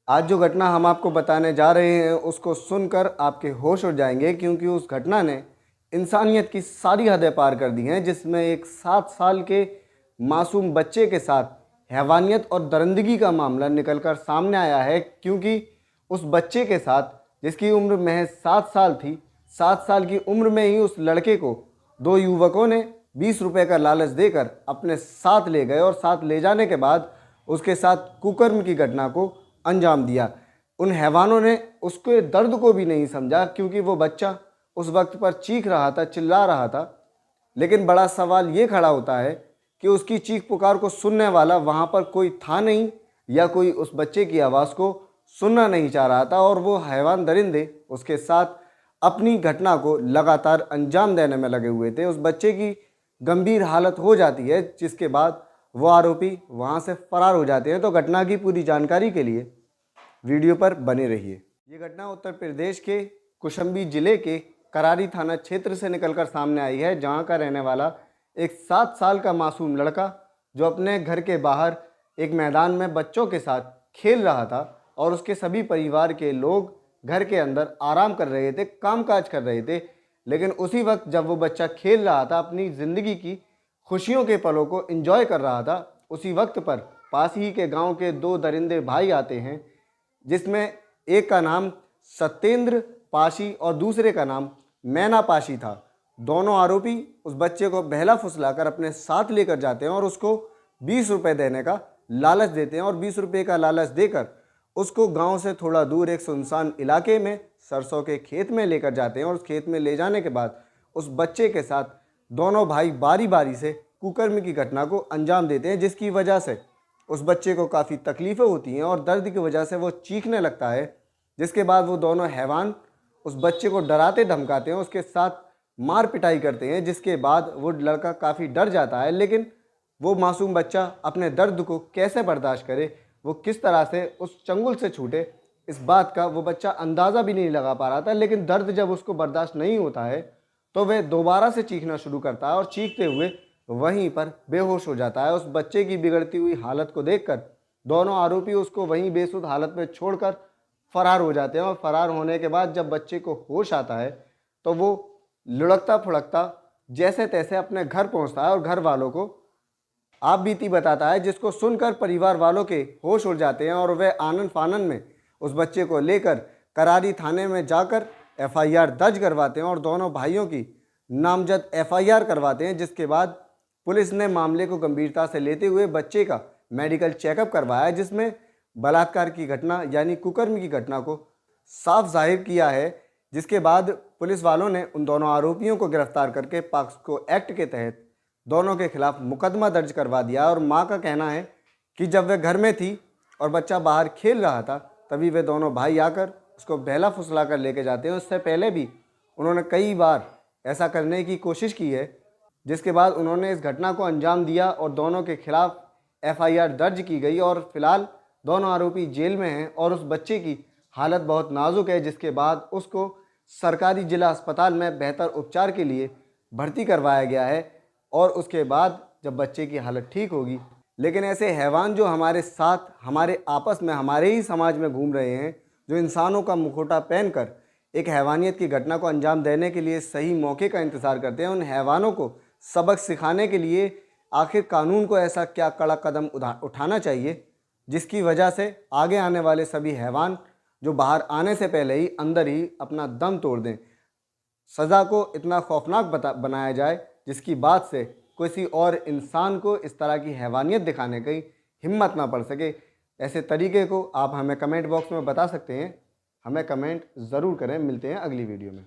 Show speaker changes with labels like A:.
A: आज जो घटना हम आपको बताने जा रहे हैं उसको सुनकर आपके होश उड़ जाएंगे, क्योंकि उस घटना ने इंसानियत की सारी हदें पार कर दी हैं। जिसमें एक 7 साल के मासूम बच्चे के साथ हैवानियत और दरिंदगी का मामला निकलकर सामने आया है। क्योंकि उस बच्चे के साथ, जिसकी उम्र महज 7 साल थी, 7 साल की उम्र में ही उस लड़के को 2 युवकों ने 20 रुपये का लालच देकर अपने साथ ले गए और साथ ले जाने के बाद उसके साथ कुकर्म की घटना को अंजाम दिया। उन हैवानों ने उसके दर्द को भी नहीं समझा, क्योंकि वो बच्चा उस वक्त पर चीख रहा था, चिल्ला रहा था। लेकिन बड़ा सवाल ये खड़ा होता है कि उसकी चीख पुकार को सुनने वाला वहाँ पर कोई था नहीं, या कोई उस बच्चे की आवाज़ को सुनना नहीं चाह रहा था, और वो हैवान दरिंदे उसके साथ अपनी घटना को लगातार अंजाम देने में लगे हुए थे। उस बच्चे की गंभीर हालत हो जाती है, जिसके बाद वो आरोपी वहाँ से फरार हो जाते हैं। तो घटना की पूरी जानकारी के लिए वीडियो पर बने रहिए। ये घटना उत्तर प्रदेश के कौशाम्बी जिले के करारी थाना क्षेत्र से निकलकर सामने आई है, जहाँ का रहने वाला एक 7 साल का मासूम लड़का, जो अपने घर के बाहर एक मैदान में बच्चों के साथ खेल रहा था, और उसके सभी परिवार के लोग घर के अंदर आराम कर रहे थे, कामकाज कर रहे थे। लेकिन उसी वक्त जब वो बच्चा खेल रहा था, अपनी ज़िंदगी की खुशियों के पलों को एंजॉय कर रहा था, उसी वक्त पर पास ही के गांव के 2 दरिंदे भाई आते हैं, जिसमें एक का नाम सत्येंद्र पाशी और दूसरे का नाम मैना पाशी था। दोनों आरोपी उस बच्चे को बहला फुसलाकर अपने साथ लेकर जाते हैं और उसको 20 रुपये देने का लालच देते हैं, और 20 रुपये का लालच देकर उसको गांव से थोड़ा दूर एक सुनसान इलाके में सरसों के खेत में लेकर जाते हैं। और उस खेत में ले जाने के बाद उस बच्चे के साथ दोनों भाई बारी बारी से कुकर्म की घटना को अंजाम देते हैं, जिसकी वजह से उस बच्चे को काफ़ी तकलीफ़ें होती हैं और दर्द की वजह से वो चीखने लगता है। जिसके बाद वो दोनों हैवान उस बच्चे को डराते धमकाते हैं, उसके साथ मार पिटाई करते हैं, जिसके बाद वो लड़का काफ़ी डर जाता है। लेकिन वो मासूम बच्चा अपने दर्द को कैसे बर्दाश्त करे, वो किस तरह से उस चंगुल से छूटे, इस बात का वो बच्चा अंदाज़ा भी नहीं लगा पा रहा था। लेकिन दर्द जब उसको बर्दाश्त नहीं होता है तो वह दोबारा से चीखना शुरू करता है, और चीखते हुए वहीं पर बेहोश हो जाता है। उस बच्चे की बिगड़ती हुई हालत को देखकर दोनों आरोपी उसको वहीं बेसुध हालत में छोड़कर फरार हो जाते हैं। और फरार होने के बाद जब बच्चे को होश आता है तो वो लुढ़कता फुड़कता जैसे तैसे अपने घर पहुंचता है और घर वालों को आप बीती बताता है, जिसको सुनकर परिवार वालों के होश उड़ जाते हैं। और वे आनन फानन में उस बच्चे को लेकर करारी थाने में जाकर FIR दर्ज करवाते हैं और दोनों भाइयों की नामजद FIR करवाते हैं। जिसके बाद पुलिस ने मामले को गंभीरता से लेते हुए बच्चे का मेडिकल चेकअप करवाया, जिसमें बलात्कार की घटना यानी कुकर्म की घटना को साफ जाहिर किया है। जिसके बाद पुलिस वालों ने उन दोनों आरोपियों को गिरफ्तार करके पॉक्सो एक्ट के तहत दोनों के खिलाफ मुकदमा दर्ज करवा दिया। और मां का कहना है कि जब वह घर में थी और बच्चा बाहर खेल रहा था, तभी वे दोनों भाई आकर उसको बहला फुसला कर लेके जाते हैं। उससे पहले भी उन्होंने कई बार ऐसा करने की कोशिश की है, जिसके बाद उन्होंने इस घटना को अंजाम दिया और दोनों के खिलाफ FIR दर्ज की गई। और फिलहाल दोनों आरोपी जेल में हैं और उस बच्चे की हालत बहुत नाजुक है, जिसके बाद उसको सरकारी जिला अस्पताल में बेहतर उपचार के लिए भर्ती करवाया गया है। और उसके बाद जब बच्चे की हालत ठीक होगी, लेकिन ऐसे हैवान जो हमारे साथ, हमारे आपस में, हमारे ही समाज में घूम रहे हैं, जो इंसानों का मुखौटा पहनकर एक हैवानियत की घटना को अंजाम देने के लिए सही मौके का इंतज़ार करते हैं, उन हैवानों को सबक सिखाने के लिए आखिर कानून को ऐसा क्या कड़ा कदम उठाना चाहिए, जिसकी वजह से आगे आने वाले सभी हैवान जो बाहर आने से पहले ही अंदर ही अपना दम तोड़ दें। सज़ा को इतना खौफनाक बनाया जाए जिसकी बात से किसी और इंसान को इस तरह की हैवानियत दिखाने की हिम्मत ना पड़ सके। ऐसे तरीके को आप हमें कमेंट बॉक्स में बता सकते हैं। हमें कमेंट ज़रूर करें। मिलते हैं अगली वीडियो में।